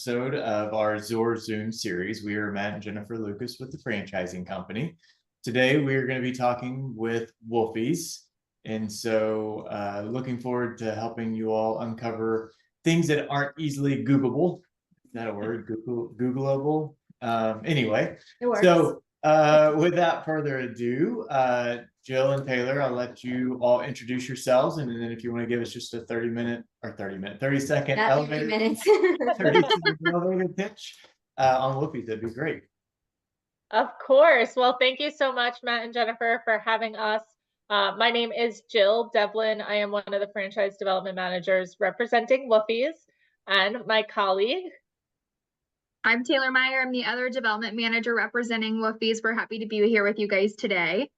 episode of our Zor Zoom series. We are Matt and Jennifer Lucas with the franchising company. Today, we're going to be talking with Woofies. And so looking forward to helping you all uncover things that aren't easily Googleable. Is that a word? Googleable? Anyway, so without further ado, Jill and Taylor, I'll let you all introduce yourselves, and then if you want to give us just a 30-second elevator, 30-second elevator pitch on Woofies, that'd be great. Of course. Well, thank you so much, Matt and Jennifer, for having us. My name is Jill Devlin. I am one of the franchise development managers representing Woofies, and my colleague. I'm Taylor Meyer. I'm the other development manager representing Woofies. We're happy to be here with you guys today.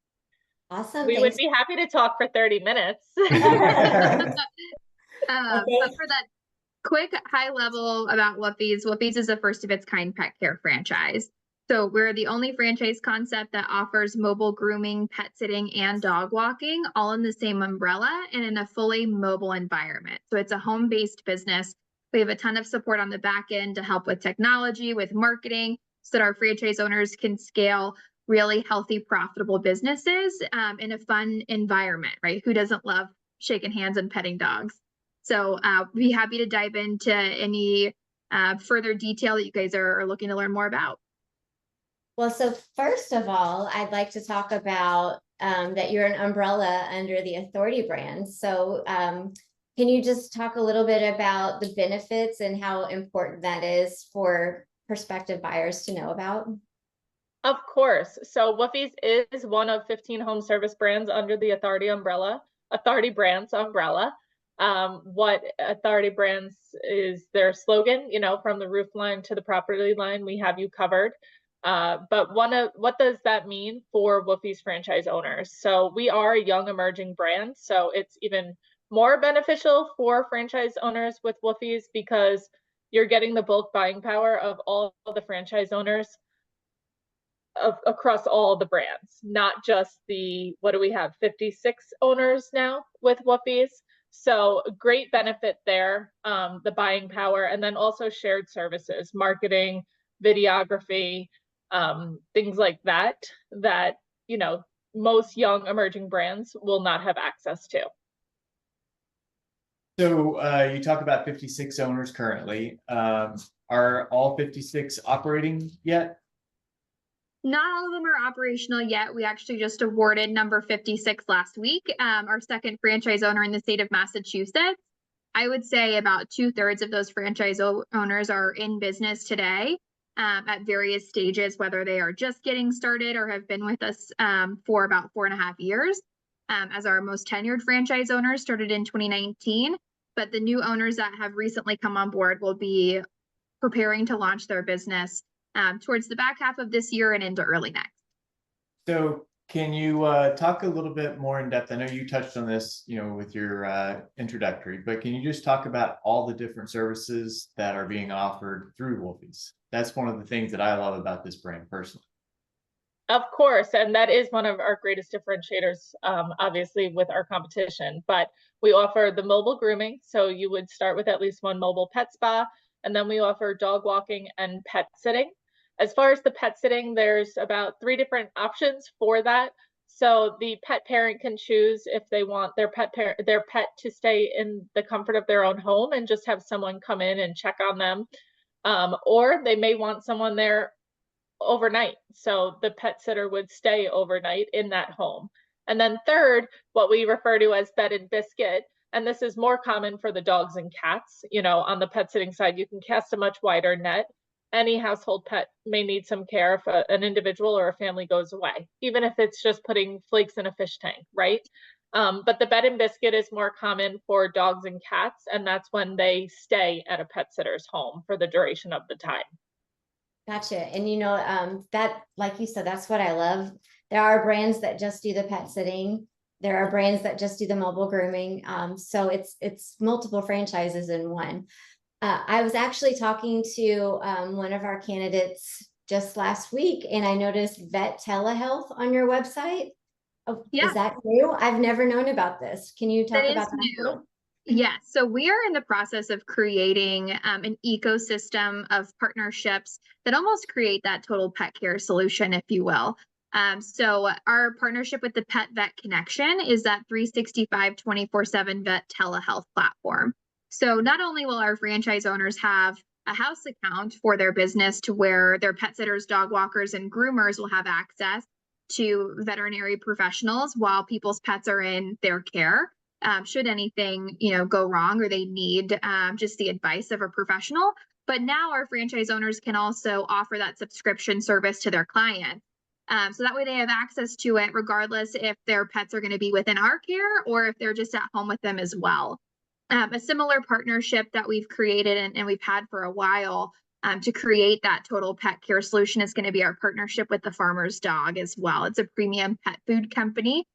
Awesome. We would be happy to talk for 30 minutes. But for that quick high level about Woofies, Woofies is a first of its kind pet care franchise. So we're the only franchise concept that offers mobile grooming, pet sitting, and dog walking all in the same umbrella and in a fully mobile environment. So it's a home-based business. We have a ton of support on the back end to help with technology, with marketing, so that our franchise owners can scale really healthy, profitable businesses in a fun environment, right? Who doesn't love shaking hands and petting dogs? So we'd be happy to dive into any further detail that you guys are looking to learn more about. Well, so first of all, I'd like to talk about that you're an umbrella under the Authority brand. So can you just talk a little bit about the benefits and how important that is for prospective buyers to know about? Of course. So Woofies is one of 15 home service brands under the Authority Brands umbrella. What Authority Brands is their slogan, from the roof line to the property line, we have you covered. But what does that mean for Woofies franchise owners? So we are a young emerging brand, so it's even more beneficial for franchise owners with Woofies because you're getting the bulk buying power of all of the franchise owners across all the brands, not just what do we have, 56 owners now with Woofies. So great benefit there, the buying power, and then also shared services, marketing, videography, things like that most young emerging brands will not have access to. So you talk about 56 owners currently. Are all 56 operating yet? Not all of them are operational yet. We actually just awarded number 56 last week, our second franchise owner in the state of Massachusetts. I would say about 2/3 of those franchise owners are in business today at various stages, whether they are just getting started or have been with us for about 4.5 years. As our most tenured franchise owners started in 2019, but the new owners that have recently come on board will be preparing to launch their business towards the back half of this year and into early next. So can you talk a little bit more in depth? I know you touched on this, with your introductory, but can you just talk about all the different services that are being offered through Woofies? That's one of the things that I love about this brand personally. Of course, and that is one of our greatest differentiators, obviously, with our competition. But we offer the mobile grooming, so you would start with at least one mobile pet spa, and then we offer dog walking and pet sitting. As far as the pet sitting, there's about 3 different options for that. So the pet parent can choose if they want their pet to stay in the comfort of their own home and just have someone come in and check on them, or they may want someone there overnight. So the pet sitter would stay overnight in that home. And then third, what we refer to as bed and biscuit. And this is more common for the dogs and cats. On the pet sitting side, you can cast a much wider net. Any household pet may need some care if an individual or a family goes away, even if it's just putting flakes in a fish tank, right? But the bed and biscuit is more common for dogs and cats, and that's when they stay at a pet sitter's home for the duration of the time. Gotcha. And that, like you said, that's what I love. There are brands that just do the pet sitting. There are brands that just do the mobile grooming. So it's multiple franchises in one. I was actually talking to one of our candidates just last week, and I noticed vet telehealth on your website. Oh, yeah. Is that new? I've never known about this. Can you talk about that? New. Yes, so we are in the process of creating an ecosystem of partnerships that almost create that total pet care solution, if you will. So our partnership with the Pet Vet Connection is that 365 24/7 vet telehealth platform. So not only will our franchise owners have a house account for their business to where their pet sitters, dog walkers, and groomers will have access to veterinary professionals while people's pets are in their care. Should anything, go wrong or they need just the advice of a professional. But now our franchise owners can also offer that subscription service to their clients. So that way they have access to it regardless if their pets are going to be within our care or if they're just at home with them as well. A similar partnership that we've created and we've had for a while to create that total pet care solution is going to be our partnership with the Farmer's Dog as well. It's a premium pet food company.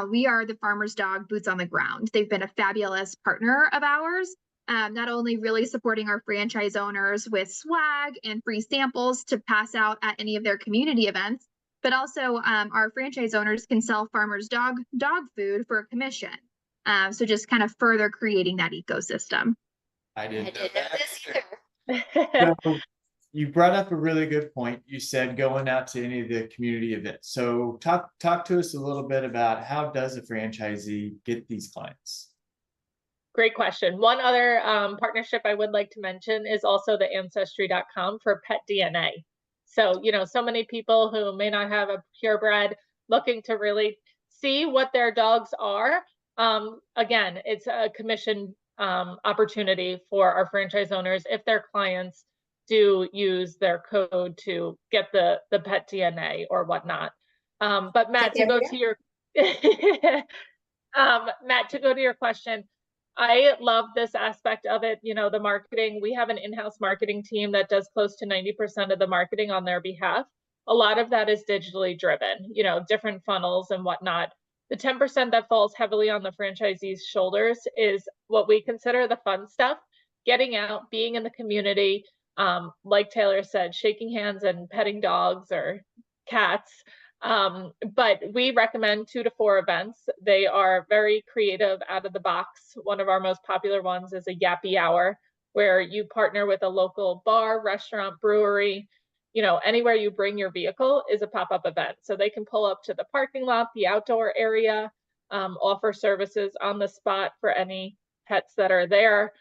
We are the Farmer's Dog boots on the ground. They've been a fabulous partner of ours, not only really supporting our franchise owners with swag and free samples to pass out at any of their community events, but also our franchise owners can sell Farmer's Dog food for a commission. So just kind of further creating that ecosystem. I I didn't know didn't know that. this either. So you brought up a really good point. You said going out to any of the community events. So talk to us a little bit about how does a franchisee get these clients? Great question. One other partnership I would like to mention is also the ancestry.com for pet DNA. So, so many people who may not have a purebred looking to really see what their dogs are. Again, it's a commission opportunity for our franchise owners if their clients do use their code to get the pet DNA or whatnot. But Matt, to go to your Matt, to go to your question, I love this aspect of it. The marketing, we have an in-house marketing team that does close to 90% of the marketing on their behalf. A lot of that is digitally driven, different funnels and whatnot. The 10% that falls heavily on the franchisee's shoulders is what we consider the fun stuff, getting out, being in the community, like Taylor said, shaking hands and petting dogs or cats. But we recommend 2 to 4 events. They are very creative, out of the box. One of our most popular ones is a Yappy Hour, where you partner with a local bar, restaurant, brewery. Anywhere you bring your vehicle is a pop-up event. So they can pull up to the parking lot, the outdoor area, offer services on the spot for any pets that are there.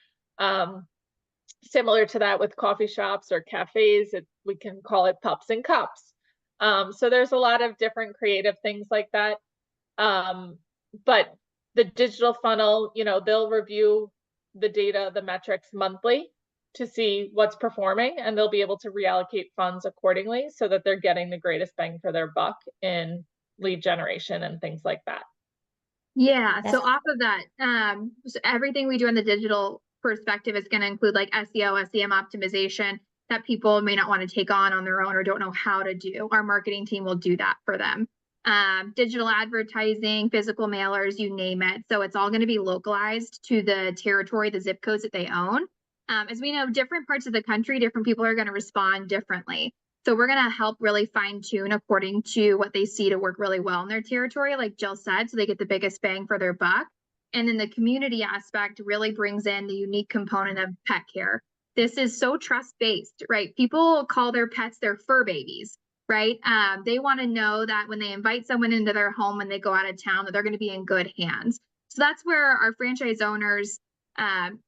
Similar to that with coffee shops or cafes, we can call it Pups and Cups. So there's a lot of different creative things like that. But the digital funnel, they'll review the data, the metrics monthly to see what's performing, and they'll be able to reallocate funds accordingly so that they're getting the greatest bang for their buck in lead generation and things like that. Yeah. So off of that, so everything we do in the digital perspective is going to include like SEO, SEM optimization that people may not want to take on their own or don't know how to do. Our marketing team will do that for them. Digital advertising, physical mailers, you name it. So it's all going to be localized to the territory, the zip codes that they own. As we know, different parts of the country, different people are going to respond differently. So we're going to help really fine tune according to what they see to work really well in their territory, like Jill said, so they get the biggest bang for their buck. And then the community aspect really brings in the unique component of pet care. This is so trust-based, right? People call their pets their fur babies, right? They want to know that when they invite someone into their home, when they go out of town, that they're going to be in good hands. So that's where our franchise owners'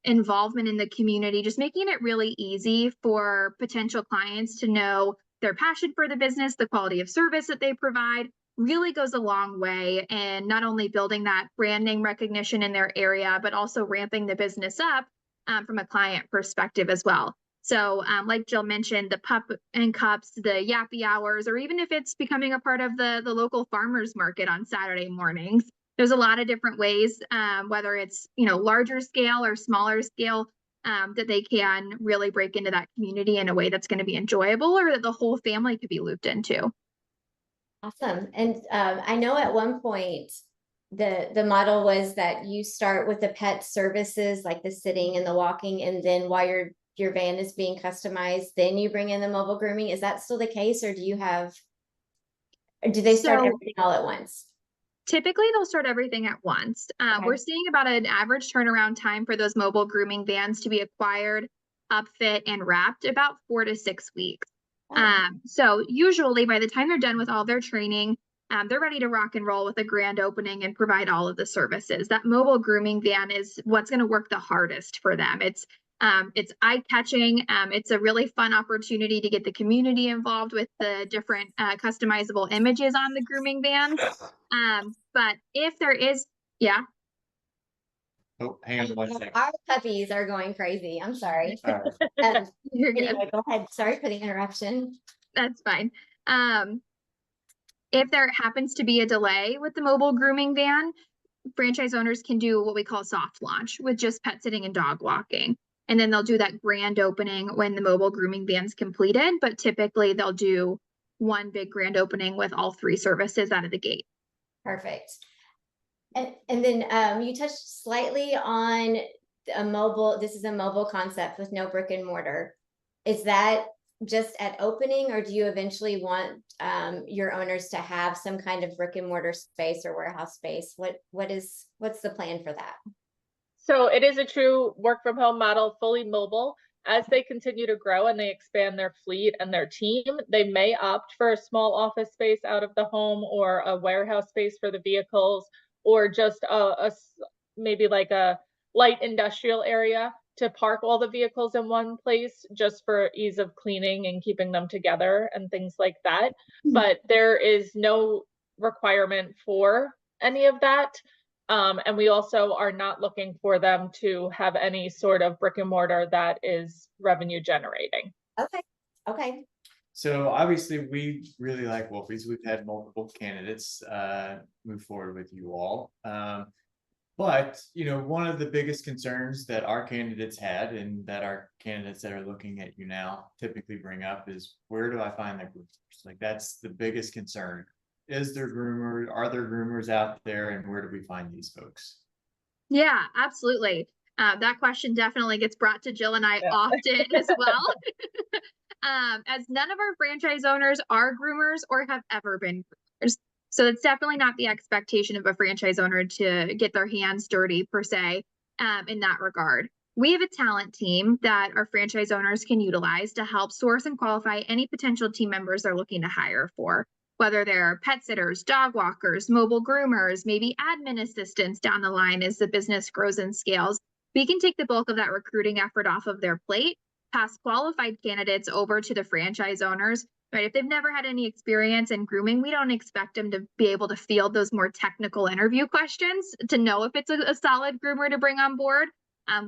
involvement in the community, just making it really easy for potential clients to know their passion for the business, the quality of service that they provide, really goes a long way in not only building that brand name recognition in their area, but also ramping the business up from a client perspective as well. So like Jill mentioned, the Pup and Cups, the Yappy Hours, or even if it's becoming a part of the local farmers market on Saturday mornings, there's a lot of different ways, whether it's, larger scale or smaller scale, that they can really break into that community in a way that's going to be enjoyable or that the whole family could be looped into. Awesome. And I know at one point the model was that you start with the pet services like the sitting and the walking, and then while your van is being customized, then you bring in the mobile grooming. Is that still the case, or do they start everything all at once? Typically, they'll start everything at once. Okay. We're seeing about an average turnaround time for those mobile grooming vans to be acquired, upfit, and wrapped about 4 to 6 weeks. So usually by the time they're done with all their training, they're ready to rock and roll with a grand opening and provide all of the services. That mobile grooming van is what's going to work the hardest for them. It's eye-catching. It's a really fun opportunity to get the community involved with the different customizable images on the grooming van. But if there is, yeah. Oh, hang on one second. Our puppies are going crazy. I'm sorry. All right. You're good. Anyway, go ahead. Sorry for the interruption. That's fine. If there happens to be a delay with the mobile grooming van, franchise owners can do what we call soft launch with just pet sitting and dog walking. And then they'll do that grand opening when the mobile grooming van's completed. But typically they'll do one big grand opening with all 3 services out of the gate. Perfect. And then you touched slightly on a mobile, this is a mobile concept with no brick and mortar. Is that just at opening, or do you eventually want your owners to have some kind of brick and mortar space or warehouse space? What's the plan for that? So it is a true work from home model, fully mobile. As they continue to grow and they expand their fleet and their team, they may opt for a small office space out of the home or a warehouse space for the vehicles, or just maybe like a light industrial area to park all the vehicles in one place, just for ease of cleaning and keeping them together and things like that. But there is no requirement for any of that. And we also are not looking for them to have any sort of brick and mortar that is revenue generating. Okay. So obviously we really like Woofies. We've had multiple candidates move forward with you all. But one of the biggest concerns that our candidates had, and that our candidates that are looking at you now typically bring up, is where do I find the groomers? Like, that's the biggest concern. Are there groomers out there, and where do we find these folks? Yeah, absolutely. That question definitely gets brought to Jill and I often as well. As none of our franchise owners are groomers or have ever been groomers. So it's definitely not the expectation of a franchise owner to get their hands dirty per se, in that regard. We have a talent team that our franchise owners can utilize to help source and qualify any potential team members they're looking to hire for, whether they're pet sitters, dog walkers, mobile groomers, maybe admin assistants down the line as the business grows and scales. We can take the bulk of that recruiting effort off of their plate, pass qualified candidates over to the franchise owners. Right? If they've never had any experience in grooming, we don't expect them to be able to field those more technical interview questions to know if it's a solid groomer to bring on board.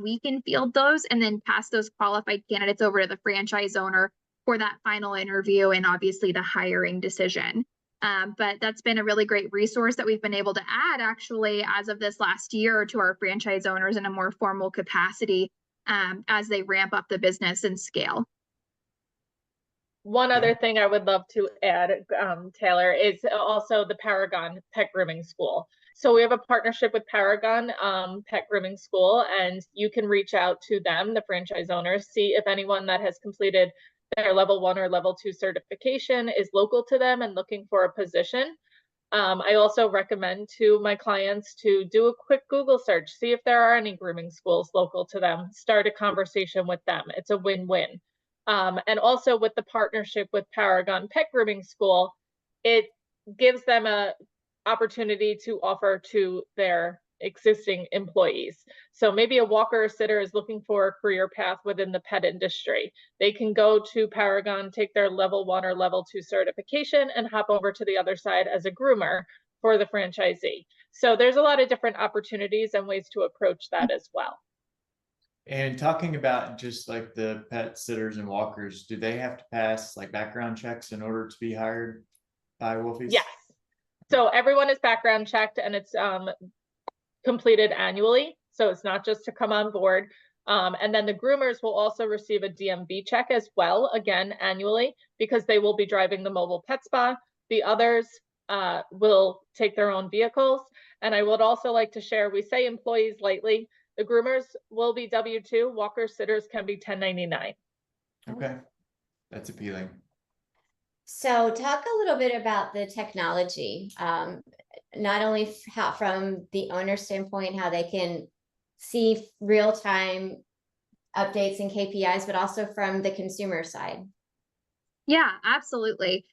We can field those and then pass those qualified candidates over to the franchise owner for that final interview and obviously the hiring decision. But that's been a really great resource that we've been able to add actually as of this last year to our franchise owners in a more formal capacity as they ramp up the business and scale. One other thing I would love to add, Taylor, is also the Paragon Pet Grooming School. So we have a partnership with Paragon Pet Grooming School, and you can reach out to them, the franchise owners, see if anyone that has completed their level 1 or level 2 certification is local to them and looking for a position. I also recommend to my clients to do a quick Google search, see if there are any grooming schools local to them, start a conversation with them. It's a win-win. And also with the partnership with Paragon Pet Grooming School, it gives them an opportunity to offer to their existing employees. So maybe a walker or sitter is looking for a career path within the pet industry. They can go to Paragon, take their level 1 or level 2 certification and hop over to the other side as a groomer for the franchisee. So there's a lot of different opportunities and ways to approach that as well. And talking about just like the pet sitters and walkers, do they have to pass like background checks in order to be hired by Woofies? Yes. So everyone is background checked and it's completed annually. So it's not just to come on board. And then the groomers will also receive a DMV check as well, again, annually, because they will be driving the mobile pet spa. The others will take their own vehicles. And I would also like to share, we say employees lightly, the groomers will be W-2, walker sitters can be 1099. Okay, that's appealing. So talk a little bit about the technology. not only how from the owner standpoint, how they can see real-time updates and KPIs, but also from the consumer side. Yeah, absolutely.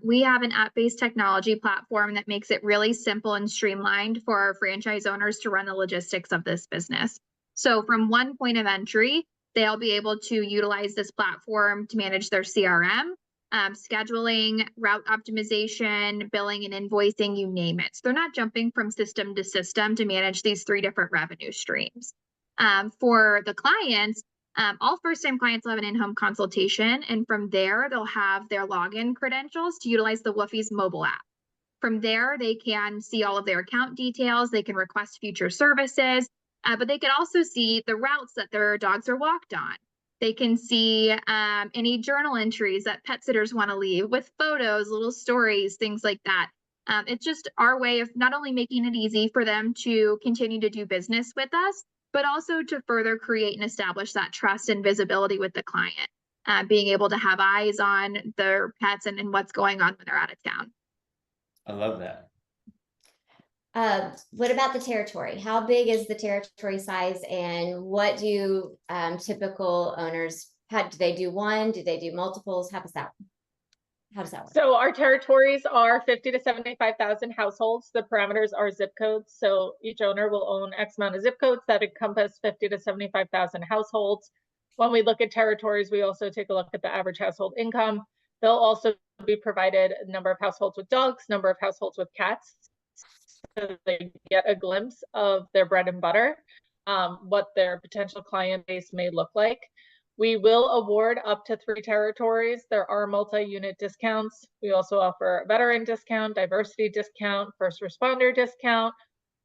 We have an app-based technology platform that makes it really simple and streamlined for our franchise owners to run the logistics of this business. So from one point of entry, they'll be able to utilize this platform to manage their CRM, scheduling, route optimization, billing and invoicing, you name it. So they're not jumping from system to system to manage these 3 different revenue streams. For the clients, all first-time clients will have an in-home consultation, and from there, they'll have their login credentials to utilize the Woofie's mobile app. From there, they can see all of their account details, they can request future services, but they can also see the routes that their dogs are walked on. They can see any journal entries that pet sitters want to leave with photos, little stories, things like that. It's just our way of not only making it easy for them to continue to do business with us, but also to further create and establish that trust and visibility with the client, being able to have eyes on their pets and what's going on when they're out of town. I love that. What about the territory? How big is the territory size, and what do typical owners, how do they do one? Do they do multiples? How does that work? So our territories are 50 to 75,000 households. The parameters are zip codes. So each owner will own X amount of zip codes that encompass 50 to 75,000 households. When we look at territories, we also take a look at the average household income. They'll also be provided a number of households with dogs, number of households with cats, so they get a glimpse of their bread and butter, what their potential client base may look like. We will award up to 3 territories. There are multi-unit discounts. We also offer a veteran discount, diversity discount, first responder discount.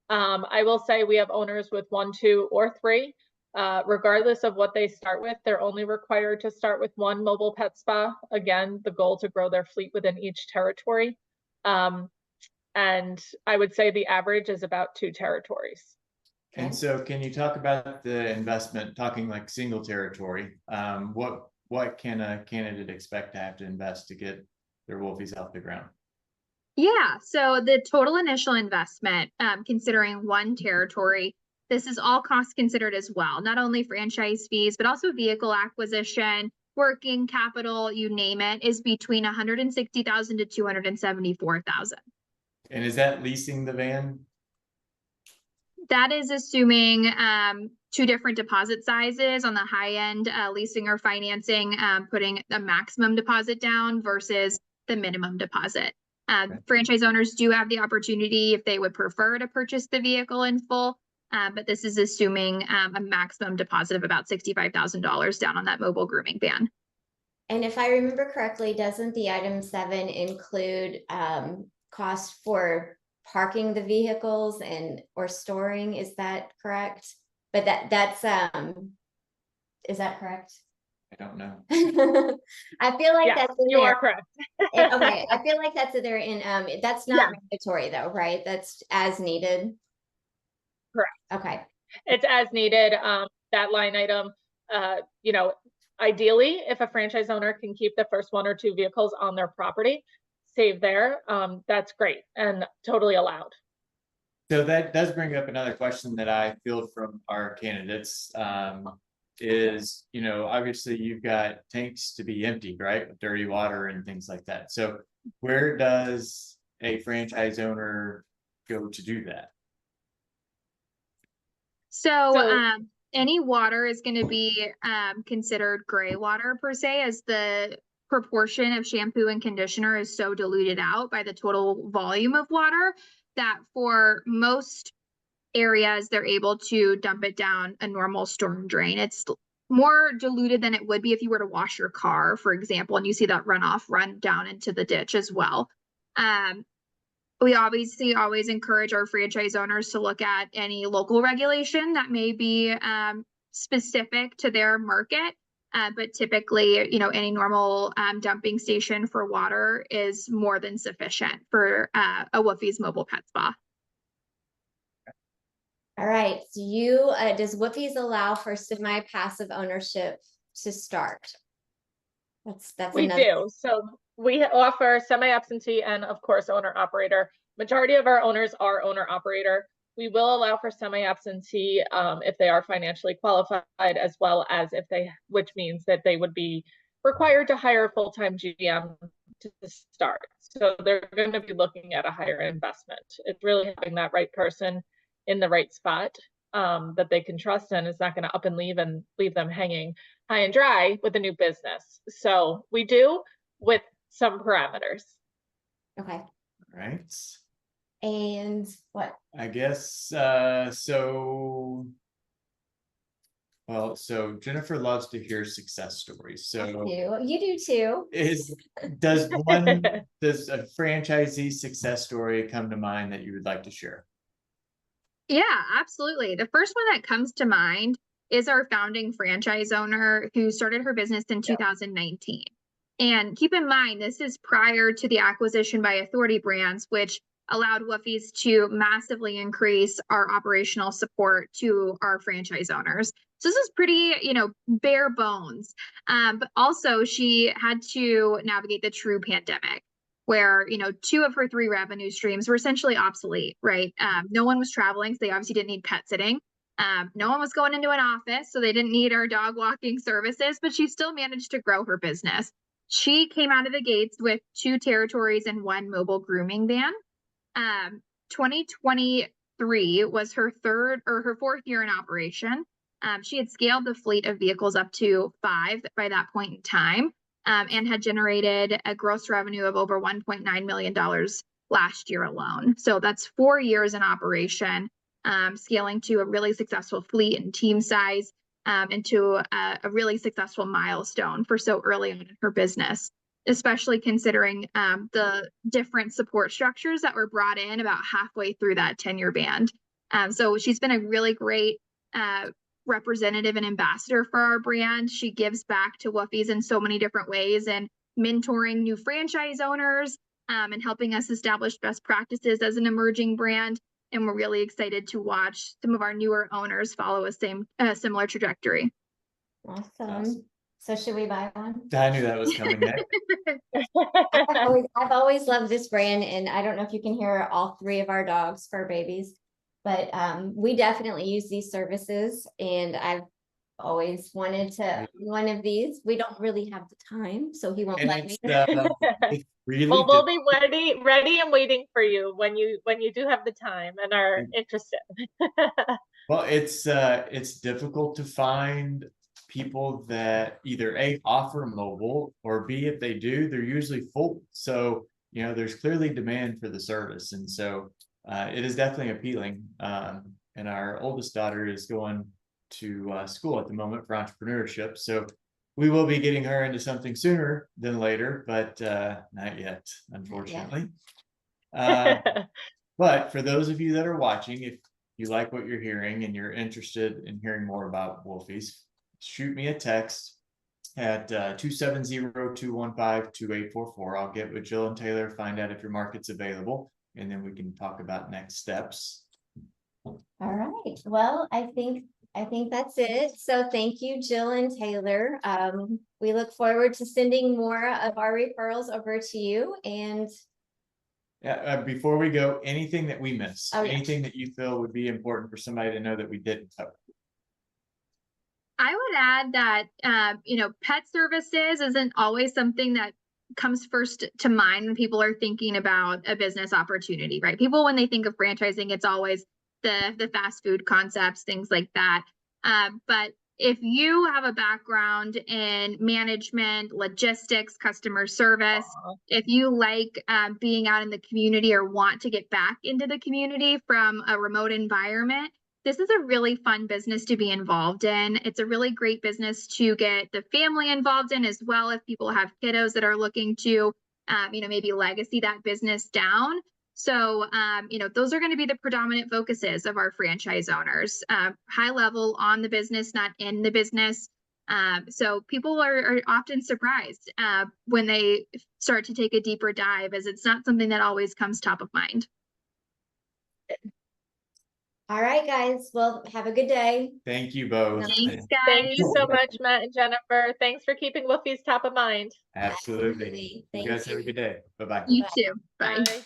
I will say we have owners with 1, 2, or 3. Regardless of what they start with, they're only required to start with 1 mobile pet spa. Again, the goal to grow their fleet within each territory. And I would say the average is about 2 territories. And so can you talk about the investment, talking like single territory? What can a candidate expect to have to invest to get their Woofies off the ground? Yeah, so the total initial investment, considering 1 territory, this is all costs considered as well, not only franchise fees, but also vehicle acquisition, working capital, you name it, is between $160,000 to $274,000. And is that leasing the van? That is assuming 2 different deposit sizes. On the high end, leasing or financing, putting a maximum deposit down versus the minimum deposit. Okay. Franchise owners do have the opportunity, if they would prefer, to purchase the vehicle in full, but this is assuming a maximum deposit of about $65,000 down on that mobile grooming van. And if I remember correctly, doesn't the item 7 include cost for parking the vehicles and or storing? Is that correct? But that's is that correct? I don't know. I feel like Yes, that's in you there. are correct. Okay, I feel like that's in there in that's not Yeah. mandatory though, right? That's as needed. Correct. Okay. It's as needed. That line item, you know, ideally, if a franchise owner can keep the first 1 or 2 vehicles on their property, save there, that's great and totally allowed. So that does bring up another question that I field from our candidates. Is, you know, obviously you've got tanks to be emptied, right? With dirty water and things like that. So where does a franchise owner go to do that? So any water is going to be considered gray water per se, as the proportion of shampoo and conditioner is so diluted out by the total volume of water that for most areas they're able to dump it down a normal storm drain. It's more diluted than it would be if you were to wash your car, for example, and you see that runoff run down into the ditch as well. We obviously always encourage our franchise owners to look at any local regulation that may be specific to their market. But typically, you know, any normal dumping station for water is more than sufficient for a Woofie's mobile pet spa. All right. So does Woofies allow for semi-passive ownership to start? That's We another. do. So We offer semi-absentee and of course owner operator. Majority of our owners are owner operator. We will allow for semi-absentee if they are financially qualified, as well as if they, which means that they would be required to hire a full-time GM to start. So they're going to be looking at a higher investment. It's really having that right person in the right spot that they can trust, and is not going to up and leave them hanging high and dry with a new business. So we do, with some parameters. Okay. Right. And what? I guess, so Jennifer loves to hear success stories. I So do. You do too. does a franchisee success story come to mind that you would like to share? Yeah, absolutely. The first one that comes to mind is our founding franchise owner who started her business in 2019. And keep in mind, this is prior to the acquisition by Authority Brands, which allowed Woofies to massively increase our operational support to our franchise owners. So this is pretty, bare bones. But also she had to navigate the true pandemic, where 2 of her 3 revenue streams were essentially obsolete, right? No one was traveling, so they obviously didn't need pet sitting. No one was going into an office, so they didn't need our dog walking services, but she still managed to grow her business. She came out of the gates with 2 territories and 1 mobile grooming van. 2023 was her 4th year in operation. She had scaled the fleet of vehicles up to 5 by that point in time. And had generated a gross revenue of over $1.9 million last year alone. So that's 4 years in operation, scaling to a really successful fleet and team size, and to a really successful milestone for so early on in her business, especially considering the different support structures that were brought in about halfway through that tenure band. So she's been a really great representative and ambassador for our brand. She gives back to Woofies in so many different ways, and mentoring new franchise owners and helping us establish best practices as an emerging brand. And we're really excited to watch some of our newer owners follow a similar trajectory. Awesome. So should we buy one? I knew that was coming next. I've always loved this brand, and I don't know if you can hear all 3 of our dogs, fur babies, but we definitely use these services, and I've always wanted to one of these. We don't really have the time, so he won't let me. It's really well, we'll be ready and waiting for you when you do have the time and are interested. Well, it's difficult to find people that either A, offer mobile, or B, if they do, they're usually full. So there's clearly demand for the service, and so it is definitely appealing. And our oldest daughter is going to school at the moment for entrepreneurship, so we will be getting her into something sooner than later, but not yet, unfortunately. But for those of you that are watching, if you like what you're hearing and you're interested in hearing more about Woofies, shoot me a text at 270-215-2844. I'll get with Jill and Taylor, find out if your market's available, and then we can talk about next steps. All right. Well, I think that's it. So thank you, Jill and Taylor. We look forward to sending more of our referrals over to you. And before we go, anything that we missed, yeah, anything that you feel would be important for somebody to know that we didn't cover? I would add that, pet services isn't always something that comes first to mind when people are thinking about a business opportunity, right? People, when they think of franchising, it's always the fast food concepts, things like that. But if you have a background in management, logistics, customer service, if you like being out in the community or want to get back into the community from a remote environment, this is a really fun business to be involved in. It's a really great business to get the family involved in as well, if people have kiddos that are looking to, maybe legacy that business down. So, those are going to be the predominant focuses of our franchise owners, high level on the business, not in the business. So people are often surprised when they start to take a deeper dive, as it's not something that always comes top of mind. All right, guys. Well, have a good day. Thank you both. Thanks, guys. Thank you so much, Matt and Jennifer. Thanks for keeping Woofies top of mind. Absolutely. You Thank guys have a good day. Bye-bye. You too. Bye. Bye.